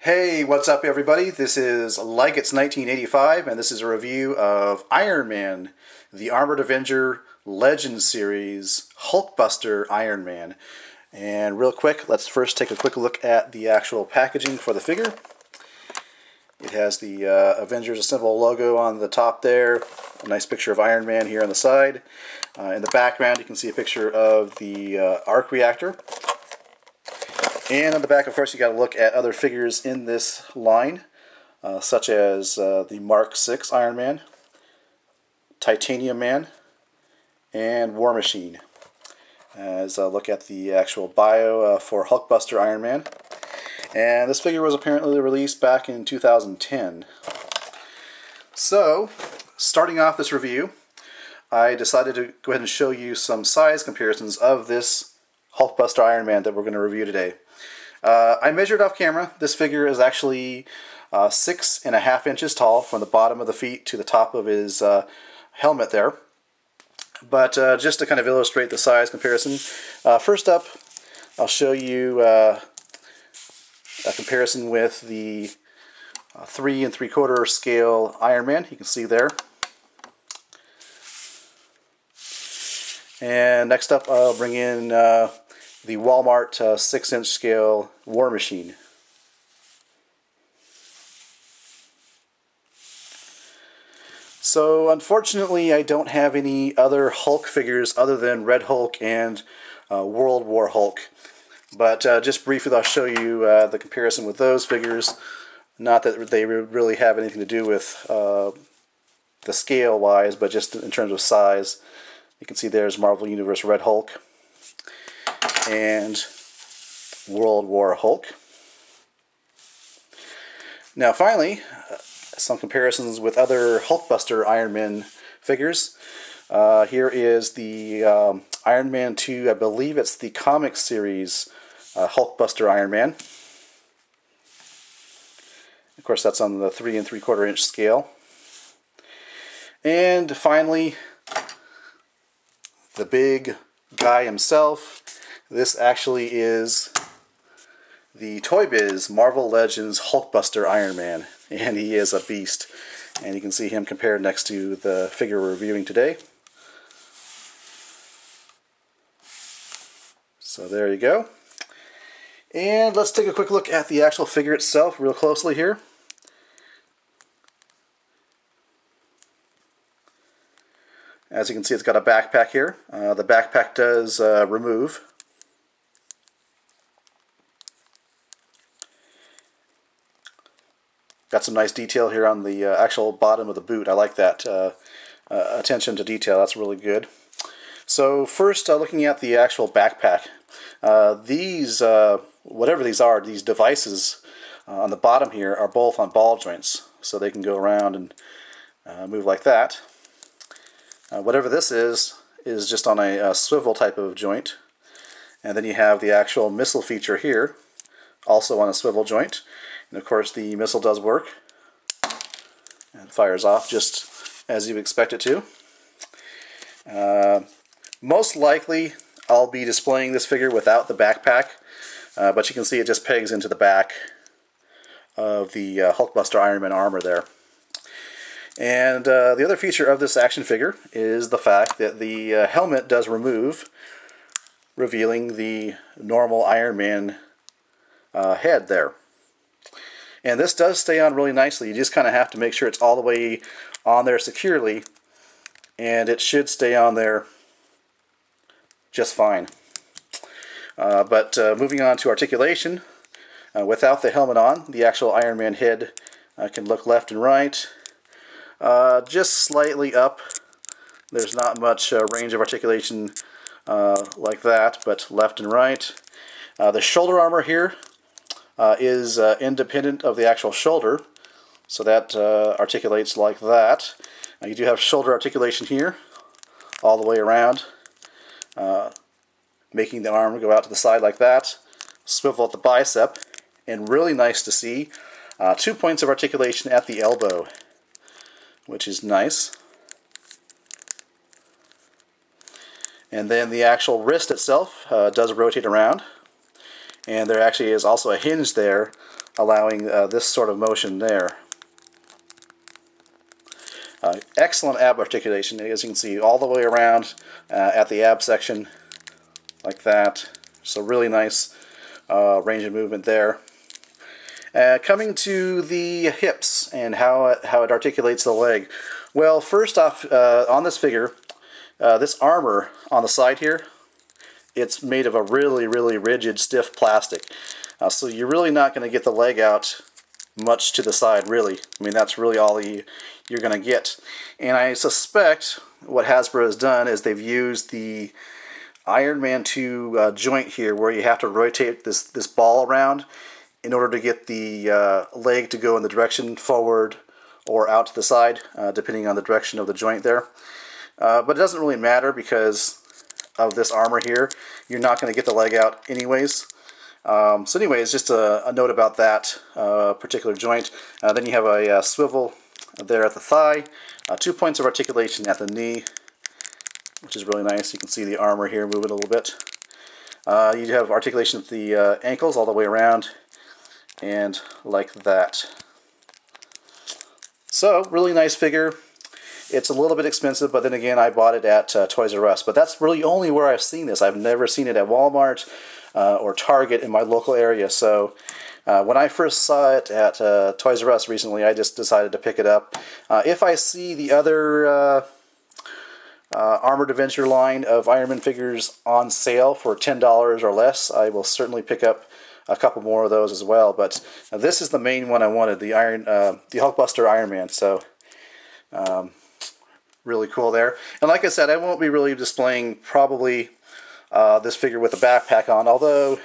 Hey, what's up everybody? This is Like It's 1985 and this is a review of Iron Man, the Armored Avenger Legends Series, Hulkbuster Iron Man. And real quick, let's first take a quick look at the actual packaging for the figure. It has the Avengers Assemble logo on the top there, a nice picture of Iron Man here on the side. In the background you can see a picture of the arc reactor. And on the back, of course, you got to look at other figures in this line, such as the Mark VI Iron Man, Titanium Man, and War Machine. As I look at the actual bio for Hulkbuster Iron Man. And this figure was apparently released back in 2010. So, starting off this review, I decided to go ahead and show you some size comparisons of this Hulkbuster Iron Man that we're going to review today. I measured off camera. This figure is actually 6.5 inches tall from the bottom of the feet to the top of his helmet there. But just to kind of illustrate the size comparison, first up I'll show you a comparison with the 3 3/4 scale Iron Man. You can see there. And next up I'll bring in the Walmart 6-inch scale War Machine. So unfortunately I don't have any other Hulk figures other than Red Hulk and World War Hulk. But just briefly I'll show you the comparison with those figures. Not that they really have anything to do with the scale wise, but just in terms of size. You can see there's Marvel Universe Red Hulk and World War Hulk. Now finally, some comparisons with other Hulkbuster Iron Man figures. Here is the Iron Man 2, I believe it's the comic series Hulkbuster Iron Man. Of course that's on the 3 3/4 inch scale. And finally, the big guy himself. This actually is the Toy Biz Marvel Legends Hulkbuster Iron Man, and he is a beast. And you can see him compared next to the figure we're reviewing today. So there you go. And let's take a quick look at the actual figure itself real closely here. As you can see, it's got a backpack here. The backpack does remove. Got some nice detail here on the actual bottom of the boot. I like that attention to detail. That's really good. So first, looking at the actual backpack. These, whatever these are, these devices on the bottom here are both on ball joints. So they can go around and move like that. Whatever this is just on a swivel type of joint. And then you have the actual missile feature here, also on a swivel joint. And of course the missile does work and fires off just as you expect it to. Most likely I'll be displaying this figure without the backpack, but you can see it just pegs into the back of the Hulkbuster Iron Man armor there. And the other feature of this action figure is the fact that the helmet does remove, revealing the normal Iron Man head there. And this does stay on really nicely. You just kind of have to make sure it's all the way on there securely, and it should stay on there just fine. But moving on to articulation, without the helmet on, the actual Iron Man head can look left and right, just slightly up. There's not much range of articulation like that, but left and right. The shoulder armor here is independent of the actual shoulder, so that articulates like that. You do have shoulder articulation here, all the way around, making the arm go out to the side like that. Swivel at the bicep, and really nice to see 2 points of articulation at the elbow, which is nice. And then the actual wrist itself does rotate around. And there actually is also a hinge there, allowing this sort of motion there. Excellent ab articulation, as you can see, all the way around at the ab section, like that. So really nice range of movement there. Coming to the hips and how it articulates the leg. Well, first off, on this figure, this armor on the side here, it's made of a really, really rigid, stiff plastic. So you're really not going to get the leg out much to the side, really. I mean, that's really all you're going to get. And I suspect what Hasbro has done is they've used the Iron Man 2 joint here, where you have to rotate this ball around in order to get the leg to go in the direction forward or out to the side, depending on the direction of the joint there. But it doesn't really matter because of this armor here. You're not going to get the leg out anyways. So anyways, just a note about that particular joint. Then you have a swivel there at the thigh, 2 points of articulation at the knee, which is really nice. You can see the armor here moving a little bit. You have articulation at the ankles all the way around, and like that. So, really nice figure. It's a little bit expensive, but then again, I bought it at Toys R Us. But that's really only where I've seen this. I've never seen it at Walmart or Target in my local area. So when I first saw it at Toys R Us recently, I just decided to pick it up. If I see the other Armored Avenger line of Iron Man figures on sale for $10 or less, I will certainly pick up a couple more of those as well. But this is the main one I wanted, the Hulkbuster Iron Man. So really cool there. And like I said, I won't be really displaying probably this figure with a backpack on, although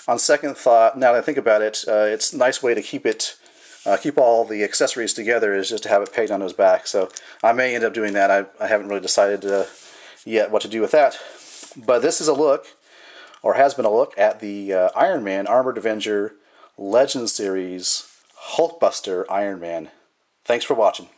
on second thought, now that I think about it, it's a nice way to keep all the accessories together is just to have it pegged on his back. So I may end up doing that. I haven't really decided yet what to do with that. But this is a look, or has been a look, at the Iron Man Armored Avenger Legends Series Hulkbuster Iron Man. Thanks for watching.